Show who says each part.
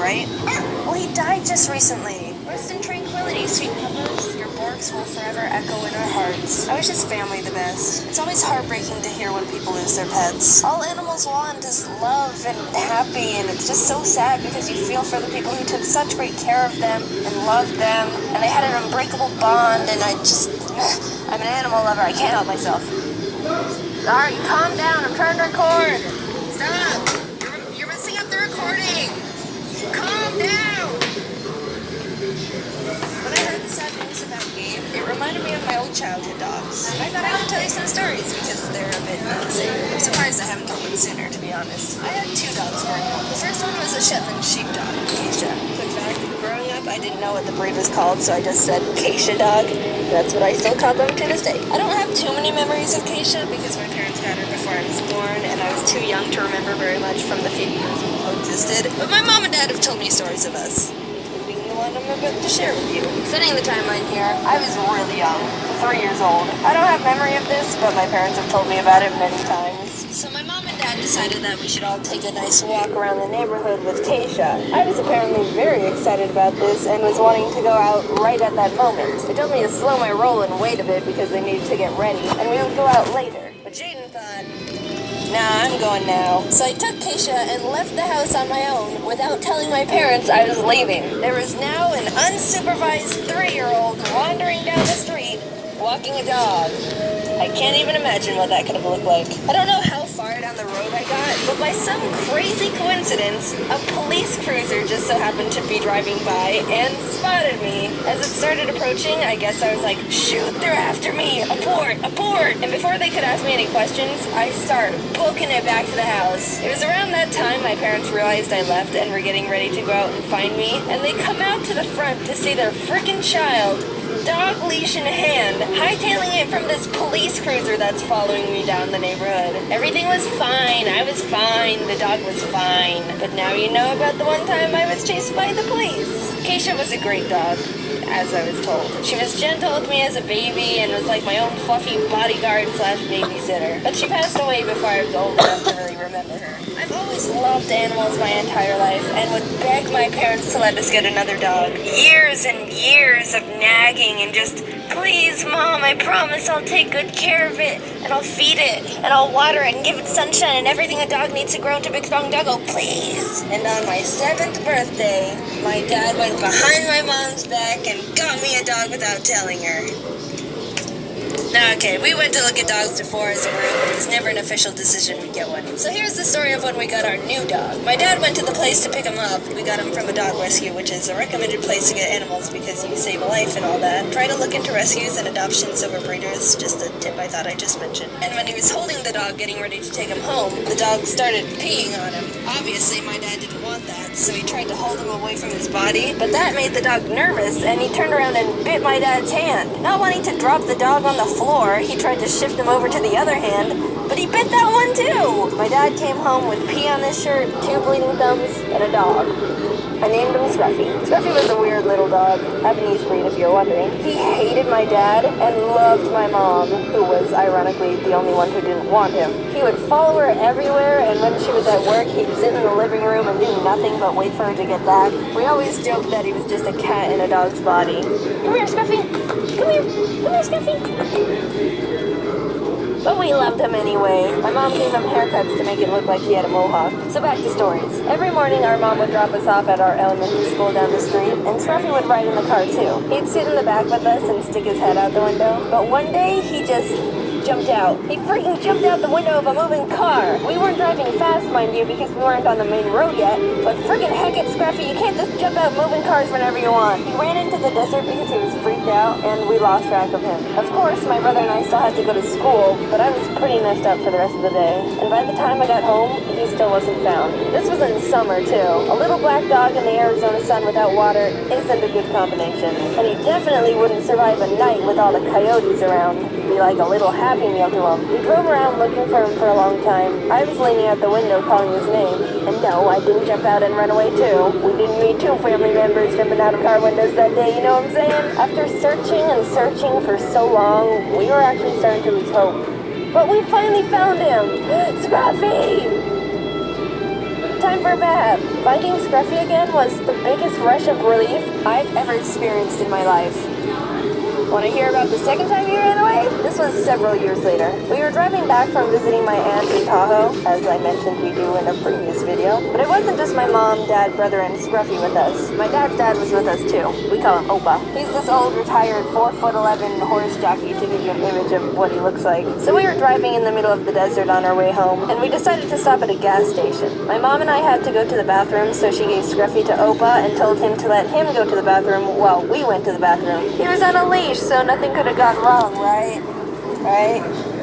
Speaker 1: right? Well, he died just recently. Rest in tranquility, sweet puppers. Your barks will forever echo in our hearts. I wish his family the best. It's always heartbreaking to hear when people lose their pets. All animals want is love and happy, and it's just so sad because you feel for the people who took such great care of them and loved them, and they had an unbreakable bond, and I'm an animal lover. I can't help myself. Alright, calm down. I'm trying to record. Stop. You're messing up the recording. Calm down. When I heard the sad news about Gabe, it reminded me of my old childhood dogs. I thought I would tell you some stories because they're a bit amazing. I'm surprised I haven't told them sooner, to be honest. I had 2 dogs growing up. The first one was a Shetland sheepdog, Keisha. Quick fact, growing up, I didn't know what the breed was called, so I just said Keisha dog. That's what I still call them to this day. I don't have too many memories of Keisha because my parents got her before I was born, and I was too young to remember very much from the few years we coexisted. But my mom and dad have told me stories of us, including the one I'm about to share with you. Setting the timeline here, I was really young, 3 years old. I don't have memory of this, but my parents have told me about it many times. So my mom and dad decided that we should all take a nice walk around the neighborhood with Keisha. I was apparently very excited about this and was wanting to go out right at that moment. They told me to slow my roll and wait a bit because they needed to get ready, and we would go out later. But Jaiden thought, nah, I'm going now. So I took Keisha and left the house on my own without telling my parents I was leaving. There was now an unsupervised 3-year-old wandering down the street, walking a dog. I can't even imagine what that could have looked like. I don't know how far down the road I got, but by some crazy coincidence, a police cruiser just so happened to be driving by and spotted me. As it started approaching, I guess I was like, shoot, they're after me, abort, abort. And before they could ask me any questions, I start booking it back to the house. It was around that time my parents realized I left and were getting ready to go out and find me, and they come out to the front to see their frickin' child, dog leash in hand, hightailing it from this police cruiser that's following me down the neighborhood. Everything was fine. I was fine. The dog was fine. But now you know about the one time I was chased by the police. Keisha was a great dog, as I was told. She was gentle with me as a baby and was like my own fluffy bodyguard / babysitter. But she passed away before I was old enough to really remember her. I've always loved animals my entire life and would beg my parents to let us get another dog. Years and years of nagging and just, please, Mom, I promise I'll take good care of it, and I'll feed it, and I'll water it, and give it sunshine, and everything a dog needs to grow into a big, strong doggo, please. And on my 7th birthday, my dad went behind my mom's back and got me a dog without telling her. Now, okay, we went to look at dogs before as a group, but it was never an official decision we'd get one. So here's the story of when we got our new dog. My dad went to the place to pick him up. We got him from a dog rescue, which is a recommended place to get animals because you save a life and all that. Try to look into rescues and adoptions over breeders, just a tip I thought I just mentioned. And when he was holding the dog, getting ready to take him home, the dog started peeing on him. Obviously, my dad didn't want that, so he tried to hold him away from his body, but that made the dog nervous, and he turned around and bit my dad's hand. Not wanting to drop the dog on the floor, he tried to shift him over to the other hand, but he bit that one too! My dad came home with pee on his shirt, 2 bleeding thumbs, and a dog. I named him Scruffy. Scruffy was a weird little dog, Lebanese breed if you're wondering. He hated my dad and loved my mom, who was ironically the only one who didn't want him. He would follow her everywhere, and when she was at work, he'd sit in the living room and do nothing but wait for her to get back. We always joked that he was just a cat in a dog's body. Come here, Scruffy! Come here! Come here, Scruffy! But we loved him anyway. My mom gave him haircuts to make it look like he had a mohawk. So back to stories. Every morning our mom would drop us off at our elementary school down the street, and Scruffy would ride in the car too. He'd sit in the back with us and stick his head out the window. But one day he just jumped out. He freaking jumped out the window of a moving car. We weren't driving fast, mind you, because we weren't on the main road yet. But freaking heck it, Scruffy, you can't just jump out moving cars whenever you want. He ran into the desert because he was freaked out, and we lost track of him. Of course, my brother and I still had to go to school, but I was pretty messed up for the rest of the day. And by the time I got home, he still wasn't found. This was in summer, too. A little black dog in the Arizona sun without water isn't a good combination. And he definitely wouldn't survive a night with all the coyotes around. It'd be like a little happy meal to him. We drove around looking for him for a long time. I was leaning out the window calling his name. And no, I didn't jump out and run away, too. We didn't meet 2 family members jumping out of car windows that day, you know what I'm saying? After searching and searching for so long, we were actually starting to lose hope. But we finally found him! Scruffy! time for a bath. Finding Scruffy again was the biggest rush of relief I've ever experienced in my life. Want to hear about the second time he ran away? This was several years later. We were driving back from visiting my aunt in Tahoe, as I mentioned we do in a previous video. But it wasn't just my mom, dad, brother, and Scruffy with us. My dad's dad was with us too. We call him Opa. He's this old, retired, 4'11" horse jockey to give you an image of what he looks like. So we were driving in the middle of the desert on our way home, and we decided to stop at a gas station. My mom and I had to go to the bathroom, so she gave Scruffy to Opa and told him to let him go to the bathroom while we went to the bathroom. He was on a leash, so nothing could have gone wrong, right? Right?